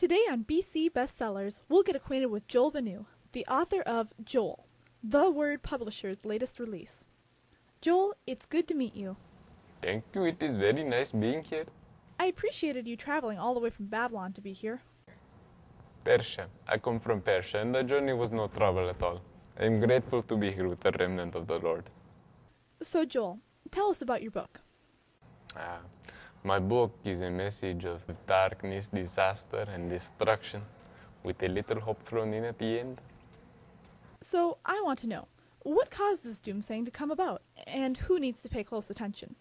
Today on BC Bestsellers, we'll get acquainted with Joel Benu, the author of Joel, The Word Publishers' latest release. Joel, it's good to meet you. Thank you, it is very nice being here. I appreciated you traveling all the way from Babylon to be here. Persia. I come from Persia, and the journey was no trouble at all. I am grateful to be here with the remnant of the Lord. So Joel, tell us about your book. My book is a message of darkness, disaster, and destruction, with a little hope thrown in at the end. So I want to know, what caused this doomsaying to come about, and who needs to pay close attention?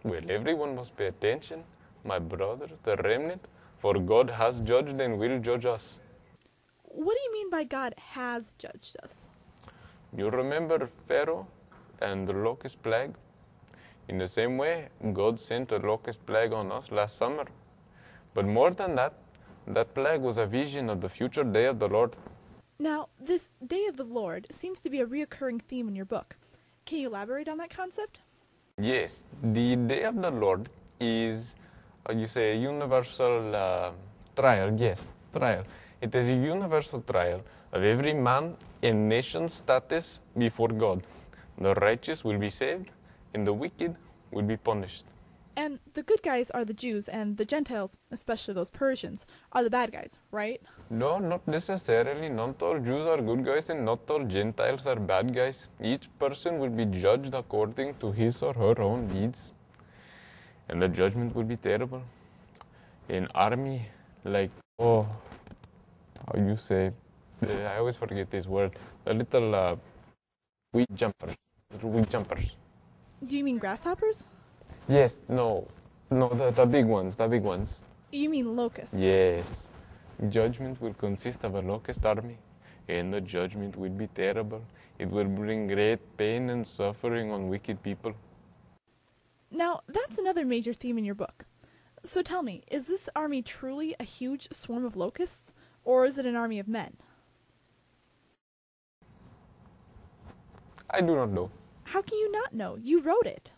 Well, everyone must pay attention, my brothers, the remnant, for God has judged and will judge us. What do you mean by God has judged us? You remember Pharaoh and the locust plague? In the same way, God sent a locust plague on us last summer. But more than that, that plague was a vision of the future day of the Lord. Now, this Day of the Lord seems to be a reoccurring theme in your book. Can you elaborate on that concept? Yes, the Day of the Lord is, you say, a universal trial. Yes, trial. It is a universal trial of every man and nation status before God. The righteous will be saved, and the wicked will be punished. And the good guys are the Jews, and the Gentiles, especially those Persians, are the bad guys, right? No, not necessarily. Not all Jews are good guys and not all Gentiles are bad guys. Each person will be judged according to his or her own deeds. And the judgment will be terrible. An army like, how you say, I always forget this word, the little wheat jumpers. Little wheat jumpers. Do you mean grasshoppers? Yes, no, the big ones. You mean locusts? Yes. Judgment will consist of a locust army, and the judgment will be terrible. It will bring great pain and suffering on wicked people. Now, that's another major theme in your book. So tell me, is this army truly a huge swarm of locusts, or is it an army of men? I do not know. How can you not know? You wrote it.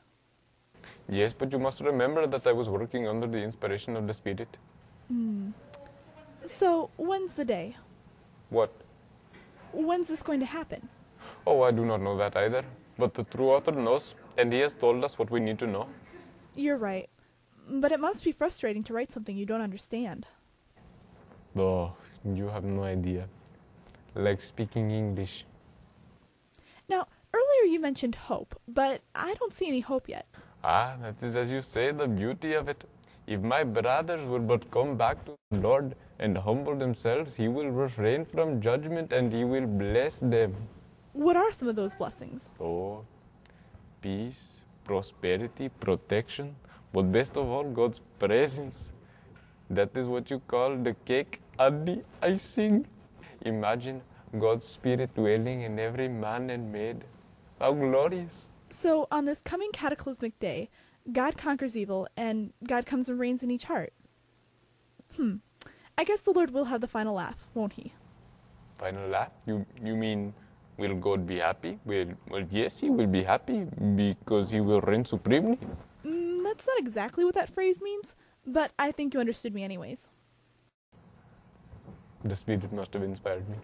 Yes, but you must remember that I was working under the inspiration of the Spirit. So, when's the day? What? When's this going to happen? Oh, I do not know that either. But the true author knows, and he has told us what we need to know. You're right. But it must be frustrating to write something you don't understand. Oh, you have no idea. Like speaking English. Now, earlier you mentioned hope, but I don't see any hope yet. That is, as you say, the beauty of it. If my brothers will but come back to the Lord and humble themselves, he will refrain from judgment and he will bless them. What are some of those blessings? Oh, peace, prosperity, protection, but best of all, God's presence. That is what you call the cake and the icing. Imagine God's Spirit dwelling in every man and maid. How glorious! So, on this coming cataclysmic day, God conquers evil, and God comes and reigns in each heart. I guess the Lord will have the final laugh, won't he? Final laugh? You mean, will God be happy? Well, yes, he will be happy, because he will reign supremely. That's not exactly what that phrase means, but I think you understood me anyways. The Spirit must have inspired me.